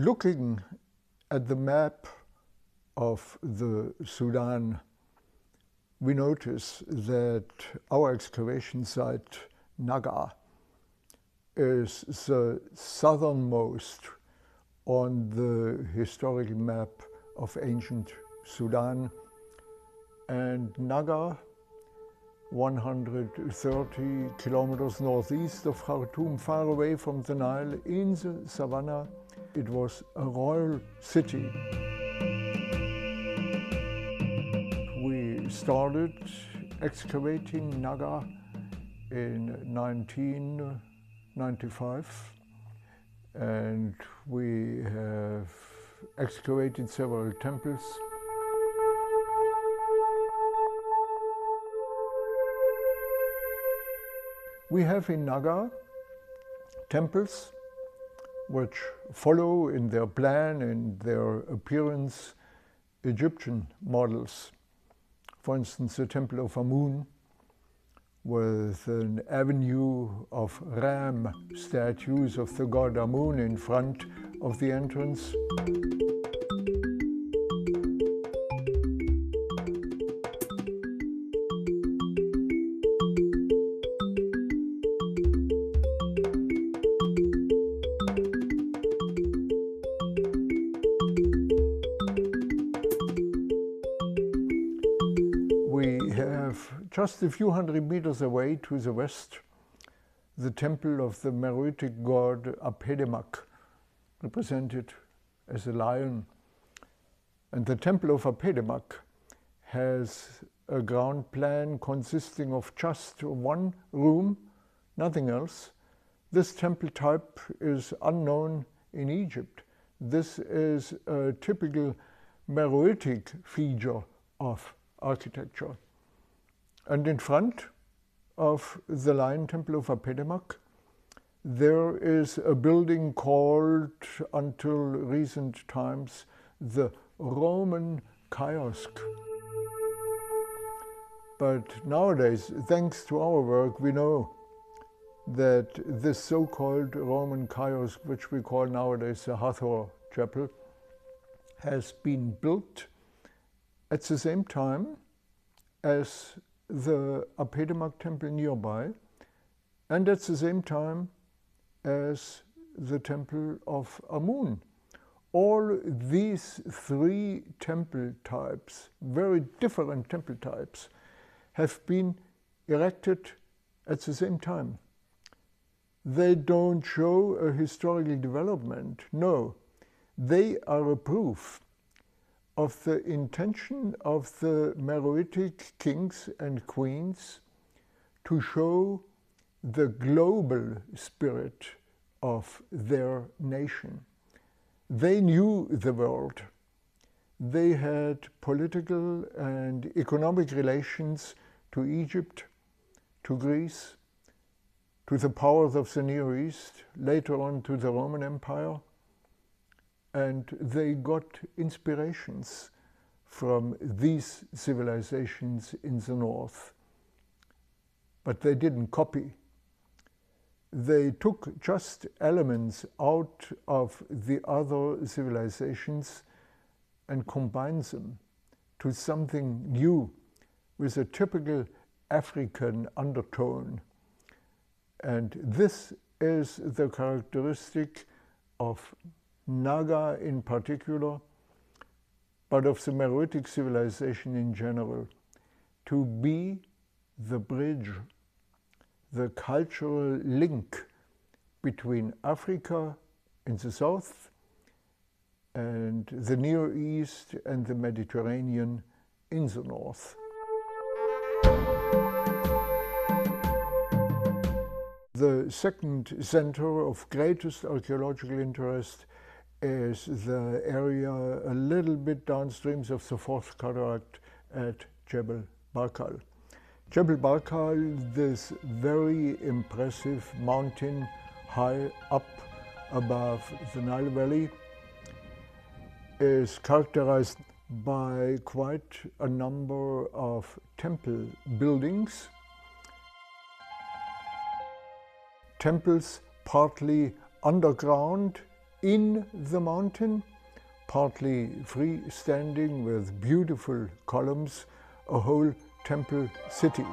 Looking at the map of the Sudan, we notice that our excavation site, Naga, is the southernmost on the historical map of ancient Sudan, and Naga, 130 kilometers northeast of Khartoum, far away from the Nile in the savannah. It was a royal city. We started excavating Naga in 1995, and we have excavated several temples. We have in Naga temples which follow in their plan and their appearance Egyptian models. For instance, the Temple of Amun, with an avenue of ram statues of the god Amun in front of the entrance. We have just a few hundred meters away to the west the temple of the Meroitic god Apedemak, represented as a lion. And the temple of Apedemak has a ground plan consisting of just one room, nothing else. This temple type is unknown in Egypt. This is a typical Meroitic feature of architecture. And in front of the Lion Temple of Apedemak, there is a building called, until recent times, the Roman kiosk. But nowadays, thanks to our work, we know that this so-called Roman kiosk, which we call nowadays the Hathor Chapel, has been built at the same time as the Apedemak temple nearby, and at the same time as the temple of Amun. All these three temple types, very different temple types, have been erected at the same time. They don't show a historical development, no. They are a proof of the intention of the Meroitic kings and queens to show the global spirit of their nation. They knew the world. They had political and economic relations to Egypt, to Greece, to the powers of the Near East, later on to the Roman Empire. And they got inspirations from these civilizations in the north. But they didn't copy. They took just elements out of the other civilizations and combined them to something new with a typical African undertone. And this is the characteristic of Naga in particular, but of the Meroitic civilization in general, to be the bridge, the cultural link between Africa in the south and the Near East and the Mediterranean in the north. The second center of greatest archaeological interest is the area a little bit downstream of the Fourth Cataract at Jebel Barkal. Jebel Barkal, this very impressive mountain high up above the Nile Valley, is characterized by quite a number of temple buildings. Temples partly underground in the mountain, partly freestanding with beautiful columns, a whole temple city.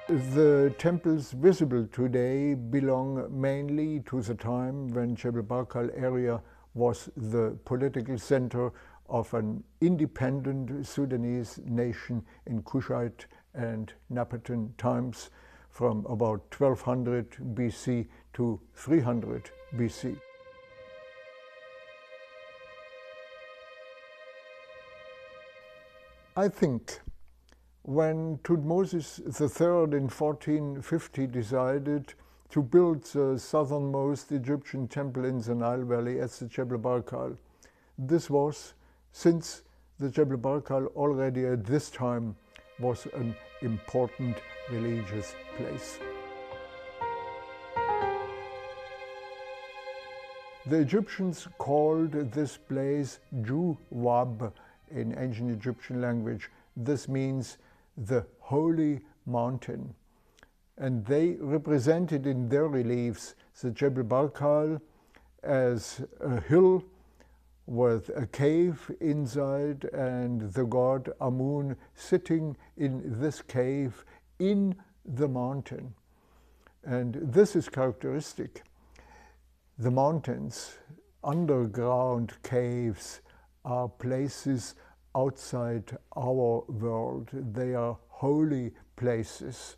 The temples visible today belong mainly to the time when Jebel Barkal area was the political center of an independent Sudanese nation in Kushite and Napatan times, from about 1200 BC to 300 BC. I think when Thutmose III in 1450 decided to build the southernmost Egyptian temple in the Nile Valley at the Jebel Barkal, this was since the Jebel Barkal already at this time was an important religious place. The Egyptians called this place Juwab in ancient Egyptian language. This means the holy mountain. And they represented in their reliefs the Jebel Barkal as a hill with a cave inside and the god Amun sitting in this cave in the mountain. And this is characteristic. The mountains, underground caves, are places outside our world. They are holy places.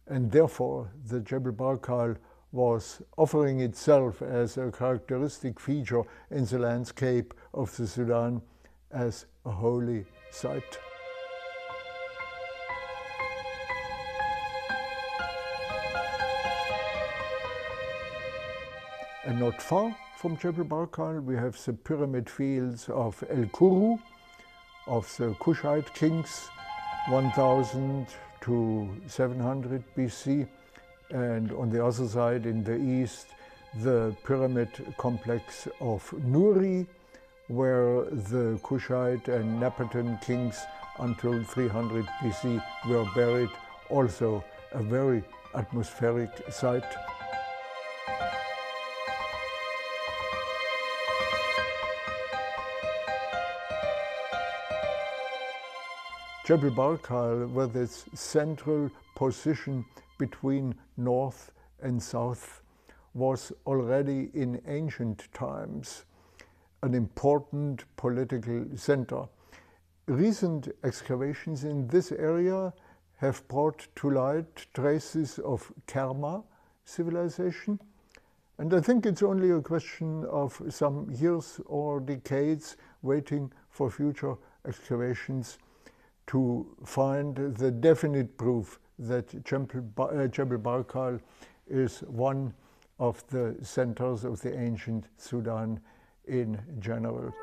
And therefore, the Jebel Barkal was offering itself as a characteristic feature in the landscape of the Sudan as a holy site. And not far from Jebel Barkal, we have the pyramid fields of El Kuru, of the Kushite kings, 1000 to 700 BC. And on the other side, in the east, the pyramid complex of Nuri, where the Kushite and Napatan kings until 300 BC were buried, also a very atmospheric site. Jebel Barkal, with its central position between north and south, was already in ancient times an important political center. Recent excavations in this area have brought to light traces of Kerma civilization, and I think it's only a question of some years or decades waiting for future excavations to find the definite proof that Jebel Barkal is one of the centers of the ancient Sudan in general.